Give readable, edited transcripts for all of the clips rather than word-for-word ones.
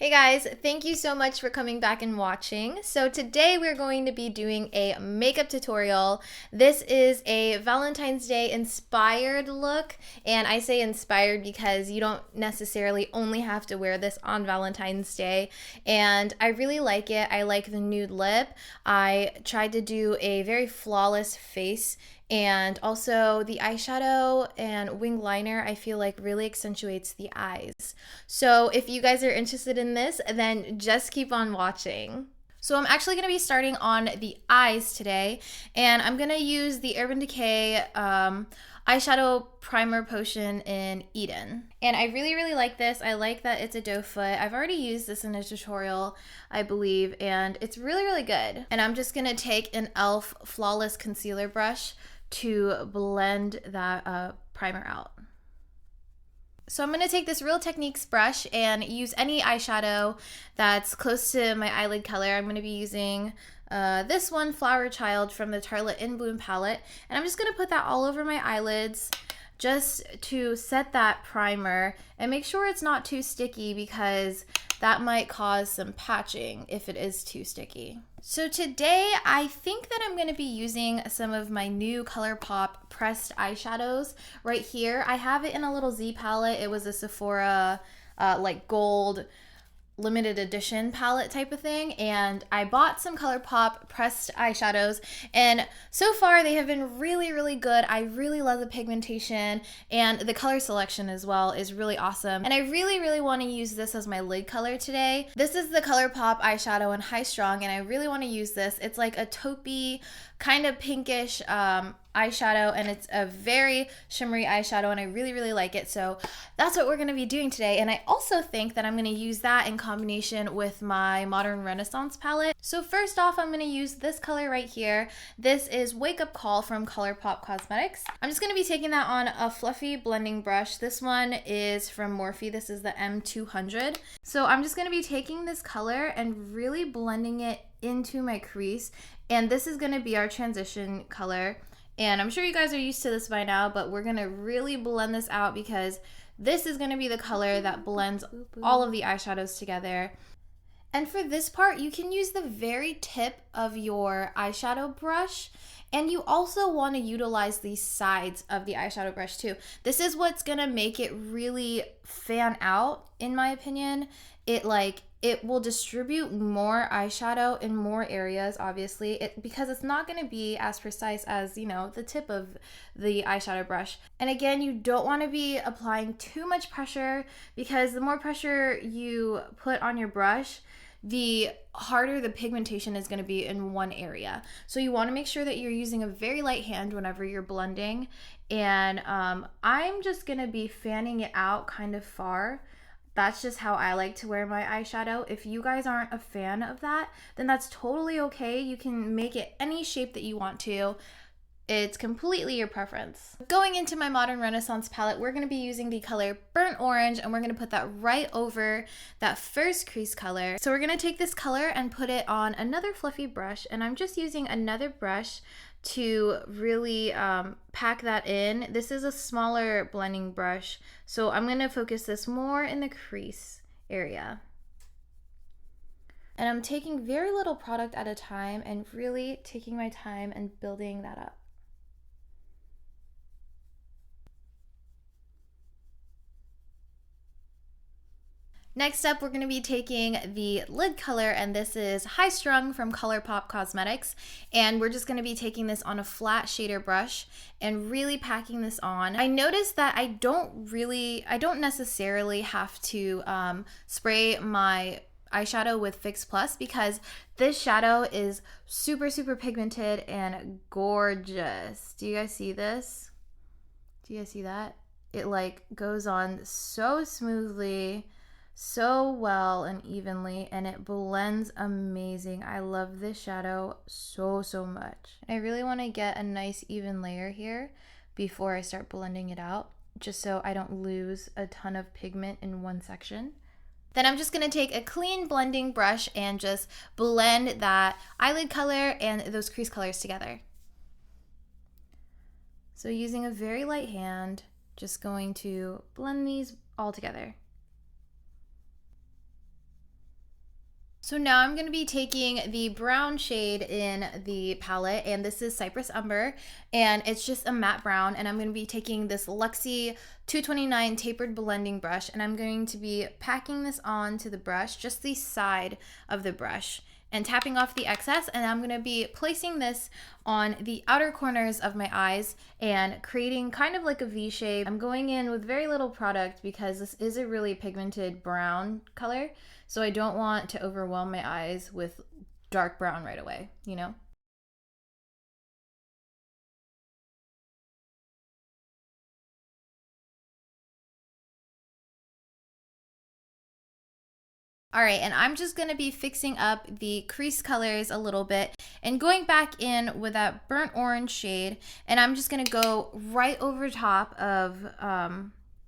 Hey guys, thank you so much for coming back and watching. So today we're going to be doing a makeup tutorial. This is a Valentine's Day inspired look, and I say inspired because you don't necessarily only have to wear this on Valentine's Day, and I really like it. I like the nude lip. I tried to do a very flawless face, and also the eyeshadow and wing liner I feel like really accentuates the eyes. So if you guys are interested in this, then just keep on watching. So I'm actually going to be starting on the eyes today, and I'm going to use the Urban Decay eyeshadow primer potion in Eden. And I really like this. I like that it's a doe foot. I've already used this in a tutorial, I believe, and it's really good. And I'm just going to take an e.l.f. Flawless Concealer brush to blend that primer out. So I'm going to take this Real Techniques brush and use any eyeshadow that's close to my eyelid color. I'm going to be using this one, Flower Child, from the Tartelette In Bloom palette. And I'm just going to put that all over my eyelids just to set that primer and make sure it's not too sticky, because that might cause some patching if it is too sticky. So today I think that I'm going to be using some of my new ColourPop pressed eyeshadows right here. I have it in a little Z palette. It was a Sephora like gold limited edition palette type of thing, and I bought some ColourPop pressed eyeshadows, and so far they have been really good. I really love the pigmentation, and the color selection as well is really awesome, and I really want to use this as my lid color today. This is the ColourPop eyeshadow in High Strung, and I really want to use this. It's like a taupey kind of pinkish eyeshadow, and it's a very shimmery eyeshadow, and I really like it. So that's what we're going to be doing today, and I also think that I'm going to use that in combination with my Modern Renaissance palette. So first off, I'm going to use this color right here. This is Wake Up Call from ColourPop Cosmetics. I'm just going to be taking that on a fluffy blending brush. This one is from Morphe. This is the M200. So I'm just going to be taking this color and really blending it into my crease, and this is going to be our transition color. And I'm sure you guys are used to this by now, but we're going to really blend this out because this is going to be the color that blends all of the eyeshadows together. And for this part, you can use the very tip of your eyeshadow brush, and you also want to utilize the sides of the eyeshadow brush too. This is what's going to make it really fan out, in my opinion. It will distribute more eyeshadow in more areas, obviously, because it's not going to be as precise as, you know, the tip of the eyeshadow brush. And again, you don't want to be applying too much pressure, because the more pressure you put on your brush, the harder the pigmentation is going to be in one area. So you want to make sure that you're using a very light hand whenever you're blending. And I'm just going to be fanning it out kind of far. That's just how I like to wear my eyeshadow. If you guys aren't a fan of that, then that's totally okay. You can make it any shape that you want to. It's completely your preference. Going into my Modern Renaissance palette, we're going to be using the color Burnt Orange, and we're going to put that right over that first crease color. So we're going to take this color and put it on another fluffy brush, and I'm just using another brush to really pack that in. This is a smaller blending brush, so I'm going to focus this more in the crease area. And I'm taking very little product at a time and really taking my time and building that up. Next up, we're going to be taking the lid color, and this is High Strung from ColourPop Cosmetics, and we're just going to be taking this on a flat shader brush and really packing this on. I noticed that I don't necessarily have to spray my eyeshadow with Fix Plus, because this shadow is super pigmented and gorgeous. Do you guys see this? Do you guys see that? It like goes on so smoothly, so well and evenly, and it blends amazing. I love this shadow so much. I really want to get a nice even layer here before I start blending it out, just so I don't lose a ton of pigment in one section. Then I'm just going to take a clean blending brush and just blend that eyelid color and those crease colors together. So using a very light hand, just going to blend these all together. So now I'm going to be taking the brown shade in the palette, and this is Cyprus Umber, and it's just a matte brown, and I'm going to be taking this Luxie 229 tapered blending brush, and I'm going to be packing this onto the brush, just the side of the brush, and tapping off the excess, and I'm going to be placing this on the outer corners of my eyes and creating kind of like a V shape. I'm going in with very little product because this is a really pigmented brown color, so I don't want to overwhelm my eyes with dark brown right away, you know? All right, and I'm just gonna be fixing up the crease colors a little bit and going back in with that burnt orange shade, and I'm just gonna go right over top of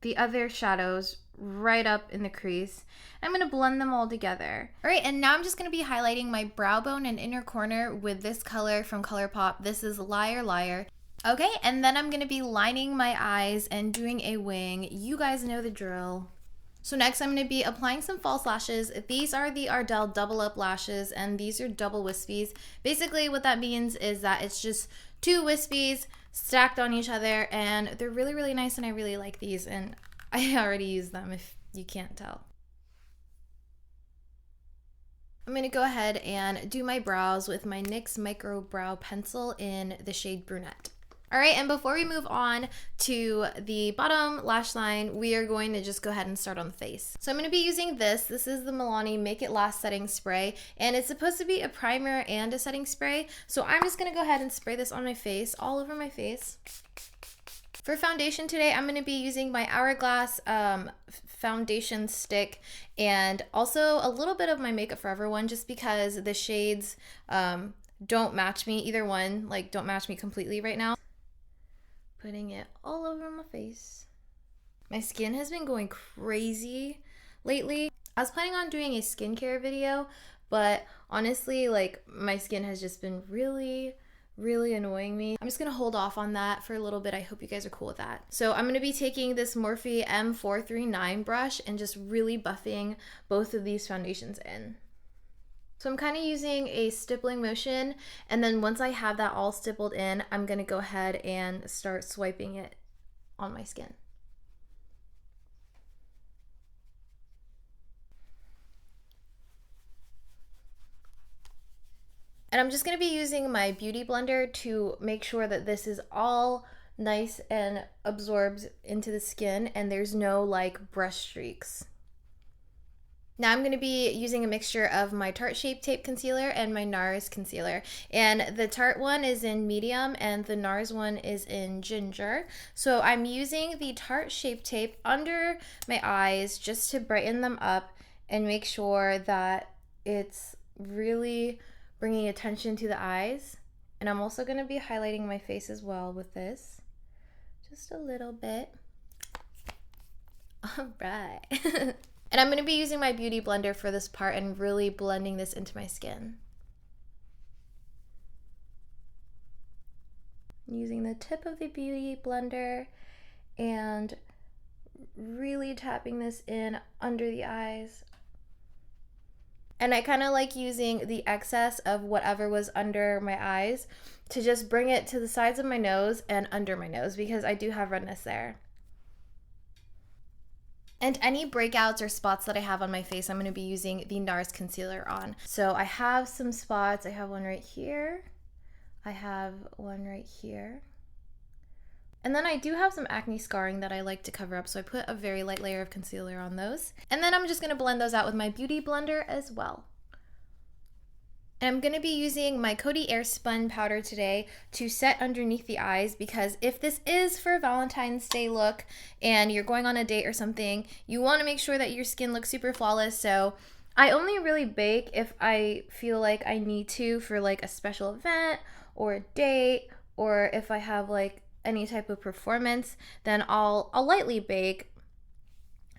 the other shadows right up in the crease. I'm gonna blend them all together. All right, and now I'm just gonna be highlighting my brow bone and inner corner with this color from ColourPop. This is Liar Liar. Okay, and then I'm gonna be lining my eyes and doing a wing. You guys know the drill. So next I'm going to be applying some false lashes. These are the Ardell double up lashes, and these are double wispies. Basically what that means is that it's just two wispies stacked on each other, and they're really, really nice, and I really like these, and I already use them if you can't tell. I'm going to go ahead and do my brows with my NYX Microbrow pencil in the shade Brunette. All right, and before we move on to the bottom lash line, we are going to just go ahead and start on the face. So I'm going to be using this. This is the MILANI Make It Last setting spray, and it's supposed to be a primer and a setting spray. So I'm just going to go ahead and spray this on my face, all over my face. For foundation today, I'm going to be using my Hourglass foundation stick, and also a little bit of my Makeup Forever one, just because the shades don't match me. Either one, like, don't match me completely right now. Putting it all over my face. My skin has been going crazy lately. I was planning on doing a skincare video, but honestly, like, my skin has just been really annoying me. I'm just gonna hold off on that for a little bit. I hope you guys are cool with that. So I'm gonna be taking this Morphe M439 brush and just really buffing both of these foundations in. So I'm kind of using a stippling motion, and then once I have that all stippled in, I'm going to go ahead and start swiping it on my skin. And I'm just going to be using my beauty blender to make sure that this is all nice and absorbs into the skin and there's no like brush streaks. Now I'm going to be using a mixture of my Tarte Shape Tape Concealer and my NARS Concealer. And the Tarte one is in medium and the NARS one is in ginger. So I'm using the Tarte Shape Tape under my eyes just to brighten them up and make sure that it's really bringing attention to the eyes. And I'm also going to be highlighting my face as well with this. Just a little bit. All right. And I'm going to be using my beauty blender for this part and really blending this into my skin. Using the tip of the beauty blender and really tapping this in under the eyes. And I kind of like using the excess of whatever was under my eyes to just bring it to the sides of my nose and under my nose because I do have redness there. And any breakouts or spots that I have on my face, I'm going to be using the NARS concealer on. So I have some spots. I have one right here. I have one right here. And then I do have some acne scarring that I like to cover up, so I put a very light layer of concealer on those. And then I'm just going to blend those out with my beauty blender as well. And I'm going to be using my Coty Airspun powder today to set underneath the eyes, because if this is for a Valentine's Day look and you're going on a date or something, you want to make sure that your skin looks super flawless. So I only really bake if I feel like I need to for like a special event or a date, or if I have like any type of performance, then I'll lightly bake.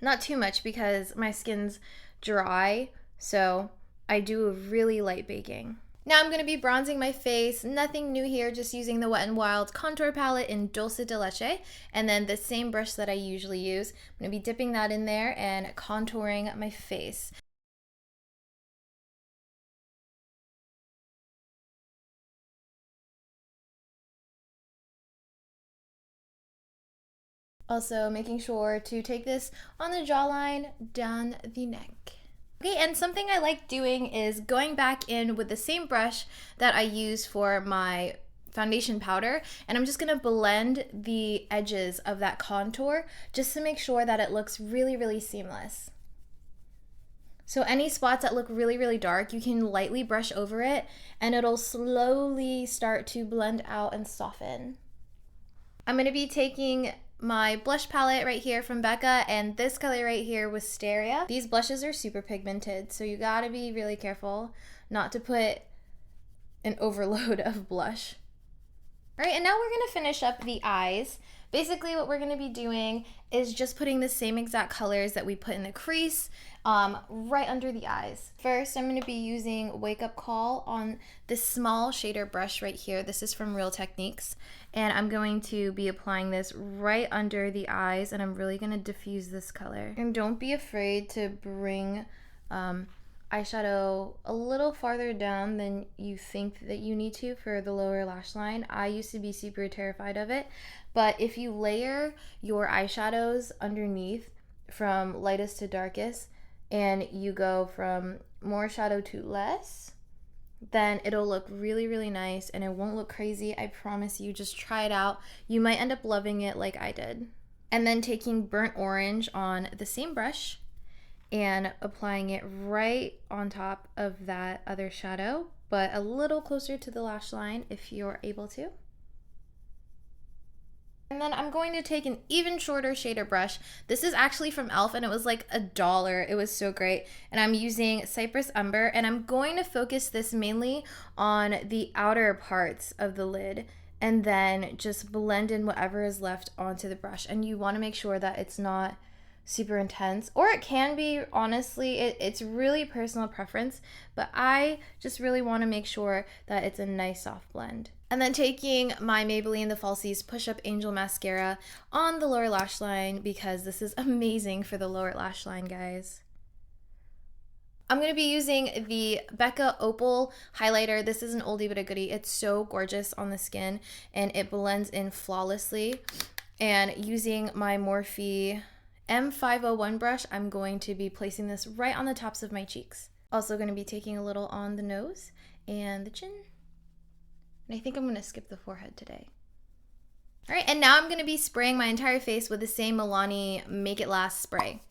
Not too much because my skin's dry, so I do a really light baking. Now I'm going to be bronzing my face. Nothing new here, just using the Wet n Wild contour palette in Dulce de Leche, and then the same brush that I usually use. I'm going to be dipping that in there and contouring my face. Also making sure to take this on the jawline, down the neck. Okay, and something I like doing is going back in with the same brush that I use for my foundation powder, and I'm just gonna blend the edges of that contour just to make sure that it looks really, really seamless. So any spots that look really, really dark, you can lightly brush over it and it'll slowly start to blend out and soften. I'm gonna be taking my blush palette right here from Becca and this color right here, Wisteria. These blushes are super pigmented, so you gotta be really careful not to put an overload of blush. All right, and now we're gonna finish up the eyes. Basically what we're gonna be doing is just putting the same exact colors that we put in the crease right under the eyes. First, I'm gonna be using Wake Up Call on this small shader brush right here. This is from Real Techniques. And I'm going to be applying this right under the eyes, and I'm really gonna diffuse this color. And don't be afraid to bring eyeshadow a little farther down than you think that you need to for the lower lash line. I used to be super terrified of it, but if you layer your eyeshadows underneath from lightest to darkest, and you go from more shadow to less, then it'll look really, really nice and it won't look crazy. I promise you, just try it out. You might end up loving it like I did. And then taking Burnt Orange on the same brush and applying it right on top of that other shadow, but a little closer to the lash line if you're able to. And then I'm going to take an even shorter shader brush. This is actually from e.l.f. and it was like $1. It was so great. And I'm using Cyprus Umber, and I'm going to focus this mainly on the outer parts of the lid and then just blend in whatever is left onto the brush. And you want to make sure that it's not super intense, or it can be, honestly. It's really personal preference, but I just really want to make sure that it's a nice soft blend. And then taking my Maybelline The Falsies Push Up Angel Mascara on the lower lash line, because this is amazing for the lower lash line, guys. I'm going to be using the Becca Opal highlighter. This is an oldie but a goodie. It's so gorgeous on the skin and it blends in flawlessly. And using my Morphe M501 brush, I'm going to be placing this right on the tops of my cheeks. Also going to be taking a little on the nose and the chin. And I think I'm going to skip the forehead today. All right, and now I'm going to be spraying my entire face with the same MILANI Make It Last spray.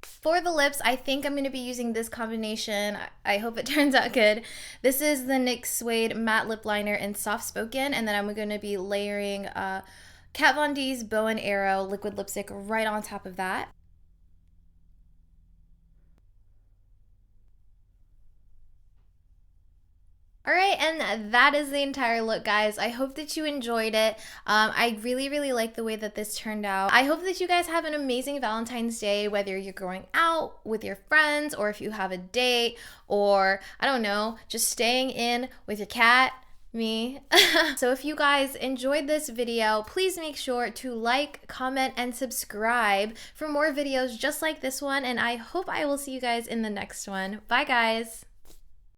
For the lips, I think I'm going to be using this combination. I hope it turns out good. This is the NYX Suede Matte Lip Liner in Soft Spoken, and then I'm going to be layering Kat Von D's Bow and Arrow liquid lipstick right on top of that. All right, and that is the entire look, guys. I hope that you enjoyed it. I really, really like the way that this turned out. I hope that you guys have an amazing Valentine's Day, whether you're going out with your friends or if you have a date, or I don't know, just staying in with your cat, me. So if you guys enjoyed this video, please make sure to like, comment, and subscribe for more videos just like this one, and I hope I will see you guys in the next one. Bye, guys.